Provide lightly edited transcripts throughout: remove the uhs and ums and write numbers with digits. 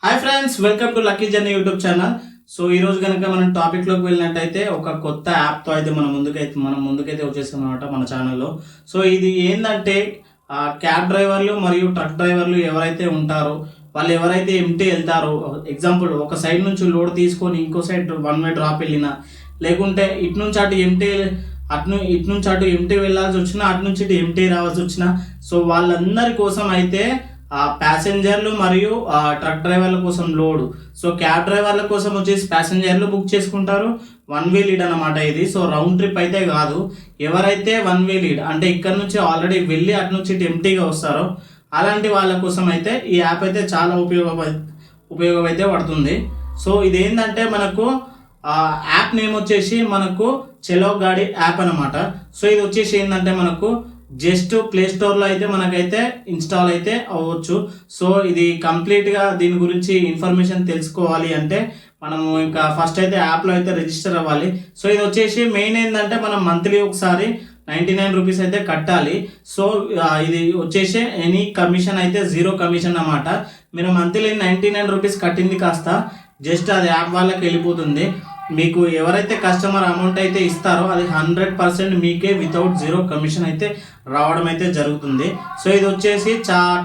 Hi friends, welcome to lucky journey YouTube channel. So ఈ రోజు కనుక మనం టాపిక్లోకి వెళ్ళినట్టయితే ఒక కొత్త యాప్తో అయితే మనం ముందుకైతే వచ్చేసాం అనమాట మన ఛానల్లో. సో ఇది ఏంటంటే క్యాబ్ డ్రైవర్లు మరియు ట్రక్ డ్రైవర్లు ఎవరైతే ఉంటారో వాళ్ళు ఎవరైతే ఎంటీ వెళ్తారో, ఎగ్జాంపుల్ ఒక సైడ్ నుంచి లోడ్ తీసుకొని ఇంకో సైడ్ వన్ వే డ్రాప్ వెళ్ళినా, లేకుంటే ఇటు నుంచి అటు ఎంటీ వెళ్ళాల్సి వచ్చినా, అటు నుంచి ఇటు ఎంటీ రావాల్సి వచ్చినా, సో వాళ్ళందరి కోసం అయితే ప్యాసింజర్లు మరియు ట్రక్ డ్రైవర్ల కోసం లోడు. సో క్యాబ్ డ్రైవర్ల కోసం వచ్చేసి ప్యాసింజర్లు బుక్ చేసుకుంటారు, వన్ వే లీడ్ అనమాట ఇది. సో రౌండ్ ట్రిప్ అయితే కాదు. ఎవరైతే వన్ వే లీడ్ అంటే ఇక్కడ నుంచి ఆల్రెడీ వెళ్ళి అటు నుంచి ఎంటీగా వస్తారో అలాంటి వాళ్ళ కోసం అయితే ఈ యాప్ అయితే చాలా ఉపయోగం అయితే పడుతుంది. సో ఇదేంటంటే మనకు యాప్ నేమ్ వచ్చేసి మనకు చెలో గాడి యాప్ అనమాట. సో ఇది వచ్చేసి ఏంటంటే మనకు జస్ట్ ప్లే స్టోర్లో అయితే మనకైతే ఇన్స్టాల్ అయితే అవ్వచ్చు. సో ఇది కంప్లీట్గా దీని గురించి ఇన్ఫర్మేషన్ తెలుసుకోవాలి అంటే మనము ఇంకా ఫస్ట్ అయితే యాప్లో అయితే రిజిస్టర్ అవ్వాలి. సో ఇది వచ్చేసి మెయిన్ ఏంటంటే మనం మంత్లీ ఒకసారి 99 రూపీస్ అయితే కట్టాలి. సో ఇది వచ్చేసి ఎనీ కమిషన్ అయితే 0 కమిషన్ అన్నమాట. మీరు మంత్లీ 99 రూపీస్ కట్టింది కాస్త జస్ట్ అది యాప్ వాళ్ళకి వెళ్ళిపోతుంది. మీకు ఎవరైతే కస్టమర్ అమౌంట్ అయితే ఇస్తారో అది 100% మీకే వితౌట్ 0 కమిషన్ అయితే రావడం అయితే జరుగుతుంది. సో ఇది వచ్చేసి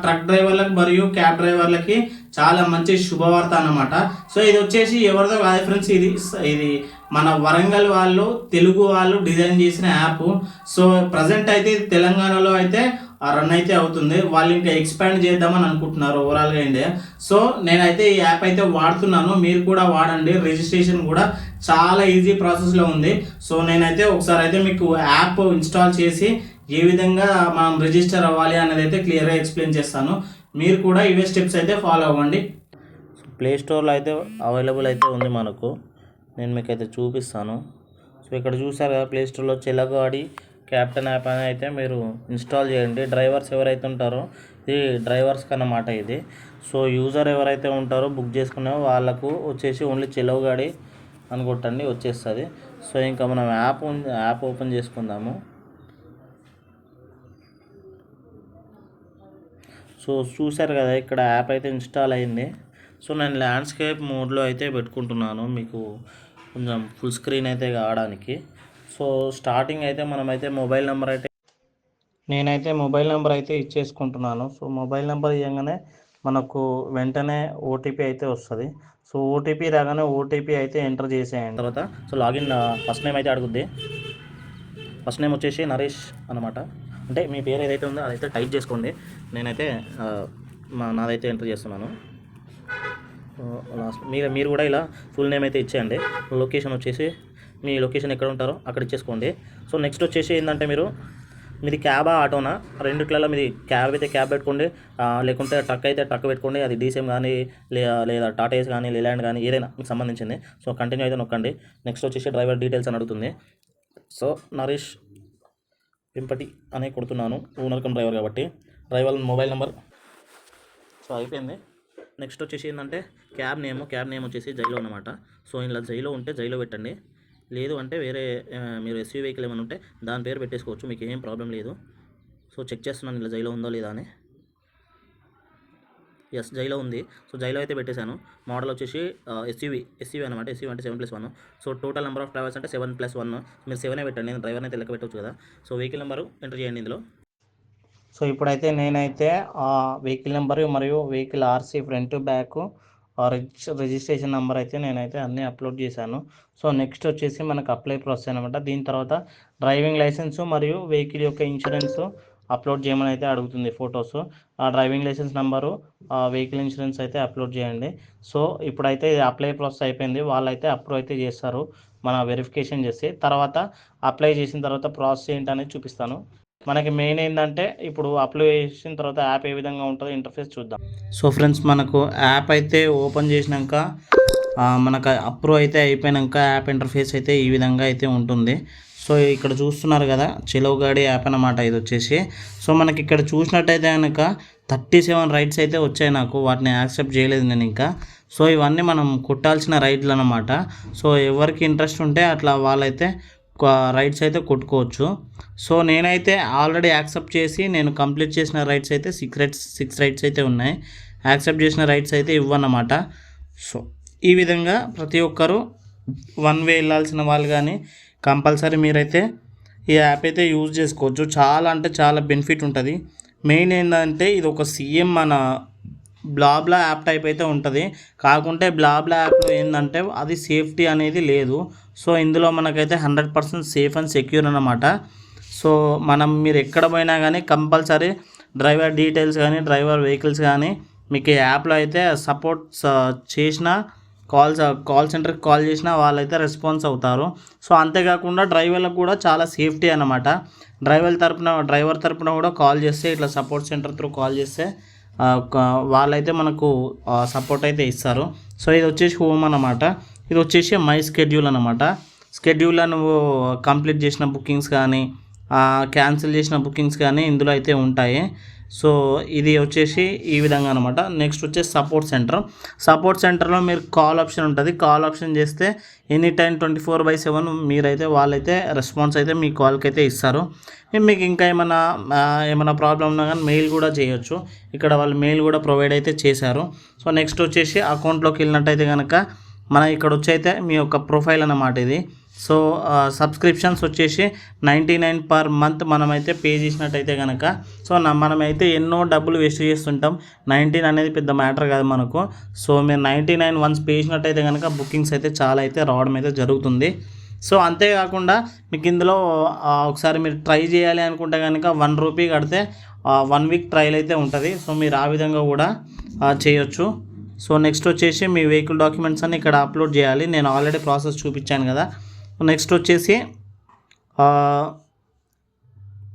ట్రక్ డ్రైవర్లకు మరియు క్యాబ్ డ్రైవర్లకి చాలా మంచి శుభవార్త అన్నమాట. సో ఇది వచ్చేసి ఎవరిదో కాదు ఫ్రెండ్స్, ఇది మన వరంగల్ వాళ్ళు, తెలుగు వాళ్ళు డిజైన్ చేసిన యాప్. సో ప్రజెంట్ అయితే తెలంగాణలో అయితే రన్ అయితే అవుతుంది. వాళ్ళు ఇంకా ఎక్స్పాండ్ చేద్దామని అనుకుంటున్నారు ఓవరాల్గా ఇండియా. సో నేనైతే ఈ యాప్ అయితే వాడుతున్నాను, మీరు కూడా వాడండి. రిజిస్ట్రేషన్ కూడా చాలా ఈజీ ప్రాసెస్లో ఉంది. సో నేనైతే ఒకసారి అయితే మీకు యాప్ ఇన్స్టాల్ చేసి ఏ విధంగా మనం రిజిస్టర్ అవ్వాలి అనేది అయితే క్లియర్గా ఎక్స్ప్లెయిన్ చేస్తాను. మీరు కూడా ఇవే స్టెప్స్ అయితే ఫాలో అవ్వండి. ప్లే స్టోర్లో అయితే అవైలబుల్ అయితే ఉంది మనకు. నేను మీకు అయితే చూపిస్తాను. సో ఇక్కడ చూసారు కదా, ప్లే స్టోర్లో చెలగాడి క్యాప్టెన్ యాప్ అని అయితే మీరు ఇన్స్టాల్ చేయండి. డ్రైవర్స్ ఎవరైతే ఉంటారో ఇది డ్రైవర్స్కి అన్నమాట ఇది. సో యూజర్ ఎవరైతే ఉంటారో బుక్ చేసుకునే వాళ్ళకు వచ్చేసి ఓన్లీ చెలగాడి అని కొట్టండి, వచ్చేస్తుంది. సో ఇంకా మనం యాప్ ఓపెన్ చేసుకుందాము. సో చూసారు కదా, ఇక్కడ యాప్ అయితే ఇన్స్టాల్ అయింది. సో నేను ల్యాండ్స్కేప్ మోడ్లో అయితే పెట్టుకుంటున్నాను మీకు కొంచెం ఫుల్ స్క్రీన్ అయితే కావడానికి. సో స్టార్టింగ్ అయితే మనమైతే నేనైతే మొబైల్ నెంబర్ అయితే ఇచ్చేసుకుంటున్నాను. సో మొబైల్ నెంబర్ ఇవ్వగానే మనకు వెంటనే ఓటీపీ అయితే వస్తుంది. సో ఓటీపీ రాగానే ఓటీపీ అయితే ఎంటర్ చేసేయండి. తర్వాత సో లాగిన్ ఫస్ట్ నేమ్ అయితే అడుగుద్ది. ఫస్ట్ నేమ్ వచ్చేసి నరేష్ అనమాట. అంటే మీ పేరు ఏదైతే ఉందో అదైతే టైప్ చేసుకోండి. నేనైతే నాదైతే ఎంటర్ చేస్తున్నాను. లాస్ట్ మీరు కూడా ఇలా ఫుల్ నేమ్ అయితే ఇచ్చేయండి. లొకేషన్ వచ్చేసి మీ లొకేషన్ ఎక్కడ ఉంటారో అక్కడ ఇచ్చేసుకోండి. సో నెక్స్ట్ వచ్చేసి ఏంటంటే మీది క్యాబా ఆటోనా, రెండిట్లలో మీది క్యాబ్ అయితే క్యాబ్ పెట్టుకోండి, లేకుంటే ట్రక్ అయితే ట్రక్ పెట్టుకోండి. అది డీసీఎం కానీ లేదా టాటా ఏస్ కానీ లేలాండ్ కానీ ఏదైనా మీకు సంబంధించింది. సో కంటిన్యూ అయితే నొక్కండి. నెక్స్ట్ వచ్చేసి డ్రైవర్ డీటెయిల్స్ అని అడుగుతుంది. సో నరేష్ వెంపటి అనే కొడుతున్నాను, ఓనర్ కమ్ డ్రైవర్ కాబట్టి. డ్రైవర్ మొబైల్ నెంబర్ సో అయిపోయింది. నెక్స్ట్ వచ్చేసి ఏంటంటే క్యాబ్ నేమ్ వచ్చేసి జైలో అనమాట. సో ఇలా జైలో ఉంటే జైలో పెట్టండి, లేదు అంటే వేరే మీరు ఎస్యూ వెహికల్ ఏమైనా ఉంటే దాని పేరు పెట్టేసుకోవచ్చు, మీకు ఏం ప్రాబ్లం లేదు. సో చెక్ చేస్తున్నాను ఇలా జైలో ఉందో లేదా అని. ఎస్, జైలో ఉంది. సో జైలో అయితే పెట్టేశాను. మోడల్ వచ్చేసి ఎస్యూవీ అనమాట. ఎస్యూవీ అంటే 7+1. So total number of travels అంటే 7+1. మీరు 7 పెట్టండి, నేను డ్రైవర్ని అయితే లెక్క పెట్టవచ్చు కదా. సో వెహికల్ నెంబరు ఎంటర్ చేయండి ఇందులో. సో ఇప్పుడైతే నేనైతే వెహికల్ నెంబరు మరియు vehicle RC front back registration number అయితే నేనైతే అన్నీ అప్లోడ్ చేశాను. సో నెక్స్ట్ వచ్చేసి మనకు అప్లై ప్రాసెస్ అనమాట. దీని తర్వాత డ్రైవింగ్ లైసెన్సు మరియు వెహికల్ యొక్క ఇన్సూరెన్స్ అప్లోడ్ చేయమని అయితే అడుగుతుంది, ఫొటోస్. ఆ driving license number, vehicle insurance అయితే అప్లోడ్ చేయండి. సో ఇప్పుడైతే అప్లై ప్రాసెస్ అయిపోయింది. వాళ్ళైతే అప్రూవ్ అయితే చేస్తారు మన వెరిఫికేషన్ చేసి. తర్వాత అప్లై చేసిన తర్వాత ప్రాసెస్ ఏంటనేది చూపిస్తాను. మనకి మెయిన్ ఏంటంటే ఇప్పుడు అప్లై చేసిన తర్వాత యాప్ ఏ విధంగా ఉంటుందో ఇంటర్ఫేస్ చూద్దాం. సో ఫ్రెండ్స్, మనకు యాప్ అయితే ఓపెన్ చేసినాక మనకు అప్రూవ్ అయితే అయిపోయాక యాప్ ఇంటర్ఫేస్ అయితే ఈ విధంగా అయితే ఉంటుంది. సో ఇక్కడ చూస్తున్నారు కదా, చెలోగాడి యాప్ అన్నమాట ఇది వచ్చేసి. సో మనకి ఇక్కడ చూసినట్టయితే కనుక 37 రైడ్స్ అయితే వచ్చాయి నాకు, వాటిని యాక్సెప్ట్ చేయలేదు నేను ఇంకా. సో ఇవన్నీ మనం కొట్టాల్సిన రైడ్లు అనమాట. సో ఎవరికి ఇంట్రెస్ట్ ఉంటే అట్లా వాళ్ళైతే రైడ్స్ అయితే కొట్టుకోవచ్చు. సో నేనైతే ఆల్రెడీ యాక్సెప్ట్ చేసి నేను కంప్లీట్ చేసిన రైడ్స్ అయితే 6 రైడ్స్ అయితే ఉన్నాయి. యాక్సెప్ట్ చేసిన రైట్స్ అయితే ఇవ్వన్నమాట. సో ఈ విధంగా ప్రతి ఒక్కరూ వన్ వే వెళ్ళాల్సిన వాళ్ళు కానీ కంపల్సరీ మీరైతే ఈ యాప్ అయితే యూజ్ చేసుకోవచ్చు. చాలా అంటే చాలా బెనిఫిట్ ఉంటుంది. మెయిన్ ఏంటంటే ఇది ఒక సీఎం మన బ్లాబ్లా యాప్ టైప్ అయితే ఉంటుంది. కాకుంటే బ్లాబ్లా యాప్లో ఏంటంటే అది సేఫ్టీ అనేది లేదు. సో ఇందులో మనకైతే 100% సేఫ్ అండ్ సెక్యూర్ అన్నమాట. సో మీరు ఎక్కడ పోయినా కానీ కంపల్సరీ డ్రైవర్ డీటెయిల్స్ కానీ డ్రైవర్ వెహికల్స్ కానీ మీకు ఈ యాప్లో అయితే సపోర్ట్ చేసిన కాల్ సెంటర్కి కాల్ చేసినా వాళ్ళైతే రెస్పాన్స్ అవుతారు. సో అంతేకాకుండా డ్రైవర్లకు కూడా చాలా సేఫ్టీ అన్నమాట. డ్రైవర్ తరపున కూడా కాల్ చేస్తే ఇట్లా సపోర్ట్ సెంటర్ త్రూ కాల్ చేస్తే వాళ్ళైతే మనకు సపోర్ట్ అయితే ఇస్తారు. సో ఇది వచ్చేసి హోమ్ అన్నమాట. ఇది వచ్చేసి మై స్కెడ్యూల్ అన్నమాట. స్కెడ్యూల్లో నువ్వు కంప్లీట్ చేసిన బుకింగ్స్ కానీ క్యాన్సిల్ చేసిన బుకింగ్స్ కానీ ఇందులో అయితే ఉంటాయి. సో ఇది వచ్చేసి ఈ విధంగా అనమాట. నెక్స్ట్ వచ్చేసి సపోర్ట్ సెంటర్లో మీరు కాల్ ఆప్షన్ ఉంటుంది. కాల్ ఆప్షన్ చేస్తే ఎనీ టైం 24/7 మీరైతే వాళ్ళైతే రెస్పాన్స్ అయితే మీ కాల్కి అయితే ఇస్తారు. మీకు ఇంకా ఏమైనా ప్రాబ్లం ఉన్నా కానీ మెయిల్ కూడా చేయొచ్చు. ఇక్కడ వాళ్ళు మెయిల్ కూడా ప్రొవైడ్ అయితే చేశారు. సో నెక్స్ట్ వచ్చేసి అకౌంట్లోకి వెళ్ళినట్టయితే కనుక ఇక్కడ వచ్చి అయితే మీ యొక్క ప్రొఫైల్ అన్నమాట ఇది. సో సబ్స్క్రిప్షన్స్ వచ్చేసి 99 పర్ మంత్ మనమైతే పే చేసినట్టయితే కనుక సో మనమైతే ఎన్నో డబ్బులు వేస్ట్ చేస్తుంటాం. 19 అనేది పెద్ద మ్యాటర్ కాదు మనకు. సో మీరు 99 వన్స్ పే చేసినట్టయితే కనుక బుకింగ్స్ అయితే చాలా అయితే రావడం అయితే జరుగుతుంది. సో అంతేకాకుండా మీకు ఇందులో ఒకసారి మీరు ట్రై చేయాలి అనుకుంటే కనుక 1 రూపీ కడితే 1 వీక్ ట్రయల్ అయితే ఉంటుంది. సో మీరు ఆ విధంగా కూడా చేయొచ్చు. సో నెక్స్ట్ వచ్చేసి మీ వెహికల్ డాక్యుమెంట్స్ అన్ని ఇక్కడ అప్లోడ్ చేయాలి. నేను ఆల్రెడీ ప్రాసెస్ చూపించాను కదా. నెక్స్ట్ వచ్చేసి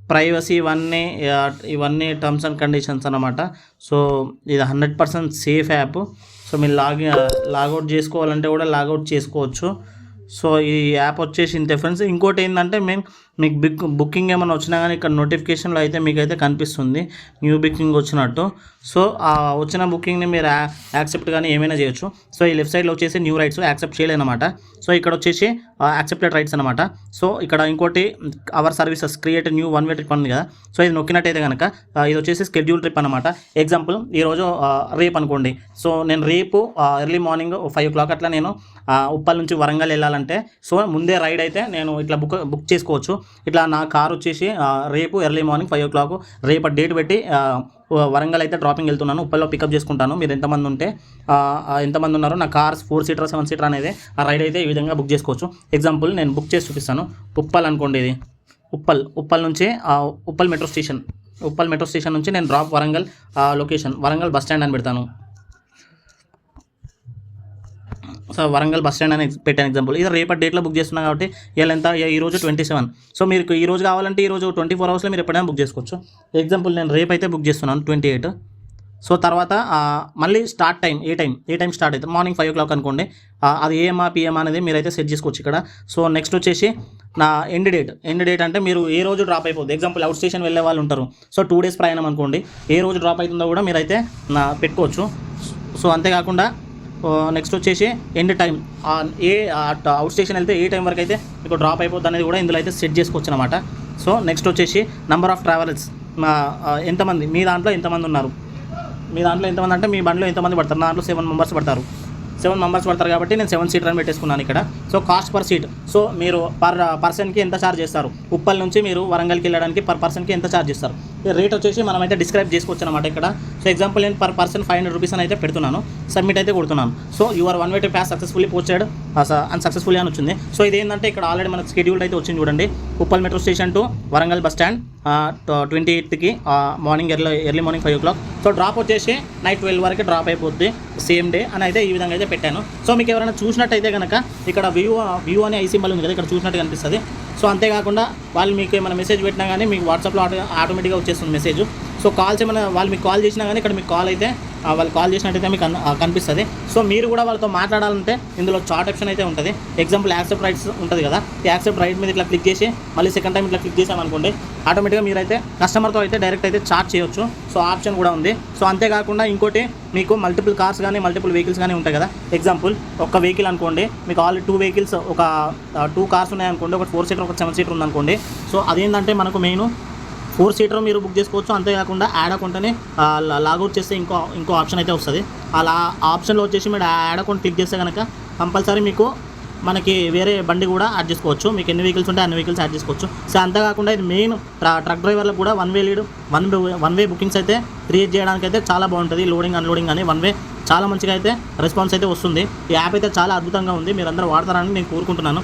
ప్రైవసీ ఇవన్నీ టర్మ్స్ అండ్ కండిషన్స్ అన్నమాట. సో ఇది 100% సేఫ్ యాప్. సో మీరు లాగౌట్ చేసుకోవాలంటే కూడా లాగౌట్ చేసుకోవచ్చు. సో ఈ యాప్ వచ్చేసి ఇంతే ఫ్రెండ్స్. ఇంకోటి ఏంటంటే మీకు బుకింగ్ ఏమైనా వచ్చినా కానీ ఇక్కడ నోటిఫికేషన్లో అయితే మీకైతే కనిపిస్తుంది న్యూ బుకింగ్ వచ్చినట్టు. సో ఆ వచ్చిన బుకింగ్ని మీరు యాక్సెప్ట్ కానీ ఏమైనా చేయొచ్చు. సో ఈ లెఫ్ట్ సైడ్లో వచ్చేసి న్యూ రైట్స్ యాక్సెప్ట్ చేయలేనమాట. సో ఇక్కడ వచ్చేసి యాక్సెప్టెడ్ రైట్స్ అనమాట. సో ఇక్కడ ఇంకోటి our services create new one way trip ఉంది కదా. సో ఇది నొక్కినట్టయితే కనుక ఇది వచ్చేసి స్కెడ్యూల్ ట్రిప్ అనమాట. ఎగ్జాంపుల్ ఈరోజు రేపు అనుకోండి. సో నేను రేపు ఎర్లీ మార్నింగ్ 5 o'clock అట్లా నేను ఉప్పల్ నుంచి వరంగల్ వెళ్ళాలంటే సో ముందే రైడ్ అయితే నేను ఇట్లా బుక్ చేసుకోవచ్చు. ఇట్లా నా కార్ వచ్చేసి రేపు ఎర్లీ మార్నింగ్ 5 o'clock రేపటి డేట్ పెట్టి వరంగల్ అయితే డ్రాపింగ్ వెళ్తున్నాను. ఉప్పల్లో పికప్ చేసుకుంటాను. మీరు ఎంతమంది ఉన్నారో నా కార్ 4 seater 7 seater అనేది ఆ రైడ్ అయితే ఈ విధంగా బుక్ చేసుకోవచ్చు. ఎగ్జాంపుల్ నేను బుక్ చేసి చూపిస్తాను. ఉప్పల్ అనుకోండి. ఇది ఉప్పల్ నుంచి ఉప్పల్ మెట్రో స్టేషన్ నుంచి నేను drop Warangal location Warangal bus stand అని పెడతాను. సో వరంగల్ బస్ స్టాండ్ అని పెట్టాను ఎగ్జాంపుల్. ఇది రేపటి డేట్లో బుక్ చేస్తున్నాను కాబట్టి ఈరోజు 27. సో మీరు ఈరోజు కావాలంటే ఈరోజు 24 hours మీరు ఎప్పుడైనా బుక్ చేసుకోవచ్చు. ఎగ్జాంపుల్ నేను రేపు అయితే బుక్ చేస్తున్నాను 28. సో తర్వాత మళ్ళీ స్టార్ట్ టైం ఏ టైం స్టార్ట్ అవుతుంది మార్నింగ్ 5 o'clock అనుకోండి. అది ఏఎంఆ పిఎం అనేది మీరైతే సెట్ చేసుకోవచ్చు ఇక్కడ. సో నెక్స్ట్ వచ్చేసి నా ఎండ్ డేట్ అంటే మీరు ఏ రోజు డ్రాప్ అయిపోద్ది. ఎగ్జాంపుల్ అవుట్ స్టేషన్ వెళ్ళే వాళ్ళు ఉంటారు. సో 2 days ప్రయాణం అనుకోండి. ఏ రోజు డ్రాప్ అవుతుందో కూడా మీరైతే పెట్టుకోవచ్చు. సో అంతేకాకుండా నెక్స్ట్ వచ్చేసి ఎండ్ టైం అవుట్ స్టేషన్ వెళ్తే ఏ టైం వరకు అయితే మీకు డ్రాప్ అయిపోద్ది అనేది కూడా ఇందులో అయితే సెట్ చేసుకోవచ్చు అనమాట. సో నెక్స్ట్ వచ్చేసి నెంబర్ ఆఫ్ ట్రావెలర్స్ ఎంతమంది మీ దాంట్లో ఎంతమంది ఉన్నారు. మీ దాంట్లో ఎంతమంది అంటే మీ బండిలో ఎంతమంది పడతారు. నా దాంట్లో 7 members పడతారు. 7 members పడతారు కాబట్టి నేను 7 seater అని పెట్టేసుకున్నాను ఇక్కడ. So cost per seat. So మీరు పర్ పర్సన్కి ఎంత ఛార్జ్ చేస్తారు. ఉప్పల్ నుంచి మీరు వరంగల్కి వెళ్ళడానికి పర్ పర్సన్కి ఎంత ఛార్జ్ చేస్తారు. రేట్ వచ్చేసి మనమైతే డిస్క్రైబ్ చేసుకోవచ్చు అనమాట ఇక్కడ. సో ఎగ్జాంపుల్ నేను పర్ పర్సన్ 500 rupees అని అయితే పెడుతున్నాను. సబ్మిట్ అయితే కొడుతున్నాను. So your one way to pass successfully posted unsuccessfully అని వచ్చింది. సో ఇదేంటంటే ఇక్కడ ఆల్రెడీ మనకు షెడ్యూల్ అయితే వచ్చింది చూడండి. Uppal metro station to Warangal bus stand 28కి morning early morning 5 o'clock. So drop వచ్చేసి నైట్ 12 వరకు డ్రాప్ అయిపోద్ది సేమ్ డే అని అయితే ఈ విధంగా అయితే పెట్టాను. సో మీకు ఎవరైనా చూసినట్టయితే కనుక ఇక్కడ వ్యూ అనే ఐ సింబల్ ఉంది కదా ఇక్కడ చూసినట్టు కనిపిస్తుంది. సో అంతేకాకుండా వాళ్ళు మీకు ఏమైనా మెసేజ్ పెట్టినా కానీ మీకు వాట్సాప్లో ఆటోమేటిక్గా వచ్చేస్తుంది మెసేజ్. సో కాల్స్ ఏమైనా వాళ్ళు మీకు కాల్ చేసినా కానీ ఇక్కడ మీకు కాల్ అయితే వాళ్ళు కాల్ చేసినట్టయితే మీకు కనిపిస్తుంది. సో మీరు కూడా వాళ్ళతో మాట్లాడాలంటే ఇందులో చాట్ ఆప్షన్ అయితే ఉంటుంది. ఎగ్జాంపుల్ యాక్సెప్ట్ రైట్స్ ఉంటుంది కదా. ఈ యాక్సెప్ట్ రైట్ మీద ఇట్లా క్లిక్ చేసి మళ్ళీ సెకండ్ టైం ఇట్లా క్లిక్ చేసామనుకోండి ఆటోమేటిక్గా మీరైతే కస్టమర్తో అయితే డైరెక్ట్ అయితే చాట్ చేయొచ్చు. సో ఆప్షన్ కూడా ఉంది. సో అంతేకాకుండా ఇంకోటి మీకు మల్టిపుల్ కార్స్ కానీ మల్టిపుల్ వెహికల్స్ కానీ ఉంటాయి కదా. ఎగ్జాంపుల్ ఒక వెహికల్ అనుకోండి మీకు ఆల్రెడీ 2 vehicles ఒక 2 cars ఉన్నాయనుకోండి. ఒక 4 seater ఒక 7 seater ఉందనుకోండి. సో అదేంటంటే మనకు మెయిన్ 4 సీటర్ మీరు బుక్ చేసుకోవచ్చు. అంతేకాకుండా యాడ్ అకౌంట్ని లాగౌట్ చేస్తే ఇంకో ఆప్షన్ అయితే వస్తుంది. అలా ఆప్షన్లో వచ్చేసి మీరు యాడ్ అకౌంట్ క్లిక్ చేస్తే కనుక కంపల్సరీ మీకు మనకి వేరే బండి కూడా యాడ్ చేసుకోవచ్చు. మీకు ఎన్ని వెహికల్స్ ఉంటే అన్ని వెహికల్స్ యాడ్ చేసుకోవచ్చు. సో అంతేకాకుండా ఇది మెయిన్ ట్రక్ డ్రైవర్లకు కూడా వన్ వే బుకింగ్స్ అయితే క్రియేట్ చేయడానికి అయితే చాలా బాగుంటుంది. లోడింగ్ అన్లోడింగ్ అని వన్ వే చాలా మంచిగా అయితే రెస్పాన్స్ అయితే వస్తుంది. ఈ యాప్ అయితే చాలా అద్భుతంగా ఉంది. మీరందరూ వాడతారని నేను కోరుకుంటున్నాను.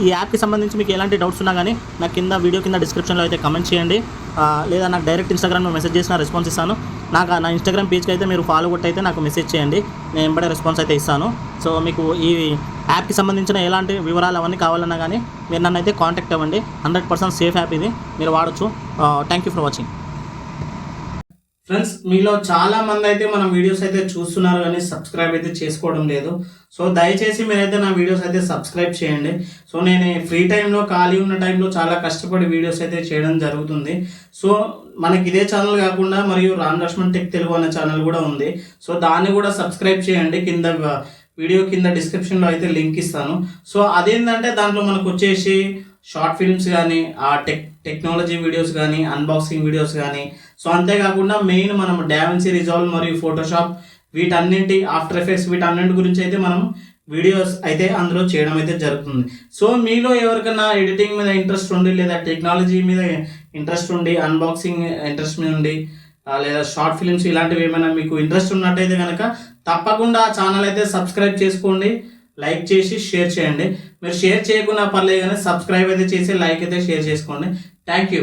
ఈ యాప్కి సంబంధించి మీకు ఎలాంటి డౌట్స్ ఉన్నా కానీ నాకు వీడియో కింద డిస్క్రిప్షన్లో అయితే కమెంట్ చేయండి, లేదా నాకు డైరెక్ట్ ఇన్స్టాగ్రామ్లో మెసేజ్ చేసిన రెస్పాన్స్ ఇస్తాను. నా ఇన్స్టాగ్రామ్ పేజ్కి అయితే మీరు ఫాలో కొట్టి అయితే నాకు మెసేజ్ చేయండి, నేను వెంబడే రెస్పాన్స్ అయితే ఇస్తాను. సో మీకు ఈ యాప్కి సంబంధించిన ఎలాంటి వివరాలు అవన్నీ కావాలన్నా కానీ మీరు నన్ను అయితే కాంటాక్ట్ అవ్వండి. 100% సేఫ్ యాప్ ఇది, మీరు వాడచ్చు. Thank you for watching. Friends, మీలో చాలా మంది అయితే మన వీడియోస్ అయితే చూస్తున్నారు కానీ సబ్స్క్రైబ్ అయితే చేసుకోవడం లేదు. సో దయచేసి మీరైతే నా వీడియోస్ అయితే సబ్స్క్రైబ్ చేయండి. సో నేను ఫ్రీ టైంలో ఖాళీ ఉన్న టైంలో చాలా కష్టపడి వీడియోస్ అయితే చేయడం జరుగుతుంది. సో మనకి ఇదే ఛానల్ కాకుండా మరియు రామ్ లక్ష్మణ్ టెక్ తెలుగు అనే ఛానల్ కూడా ఉంది. సో దాన్ని కూడా సబ్స్క్రైబ్ చేయండి. వీడియో కింద డిస్క్రిప్షన్లో అయితే లింక్ ఇస్తాను. సో అదేంటంటే దాంట్లో మనకు వచ్చేసి షార్ట్ ఫిల్మ్స్ కానీ, ఆ టెక్నాలజీ వీడియోస్ కానీ, అన్బాక్సింగ్ వీడియోస్ కానీ, సో అంతేకాకుండా మెయిన్ మనం డావిన్సీ రిజాల్వ్ మరియు ఫోటోషాప్ వీటన్నింటి, ఆఫ్టర్ ఎఫెక్ట్స్ వీటన్నింటి గురించి అయితే మనం వీడియోస్ అయితే అందులో చేయడం అయితే జరుగుతుంది. సో మీలో ఎవరికైనా ఎడిటింగ్ మీద ఇంట్రెస్ట్ ఉండి, లేదా టెక్నాలజీ మీద ఇంట్రెస్ట్ ఉండి, అన్బాక్సింగ్ ఇంట్రెస్ట్ మీద ఉండి, లేదా షార్ట్ ఫిల్మ్స్ ఇలాంటివి ఏమైనా మీకు ఇంట్రెస్ట్ ఉన్నట్టయితే కనుక తప్పకుండా ఆ ఛానల్ అయితే సబ్స్క్రైబ్ చేసుకోండి, లైక్ చేసి షేర్ చేయండి. మీరు షేర్ చేయకుండా పర్లేదు కానీ సబ్స్క్రైబ్ అయితే చేసి లైక్ అయితే షేర్ చేసుకోండి. Thank you.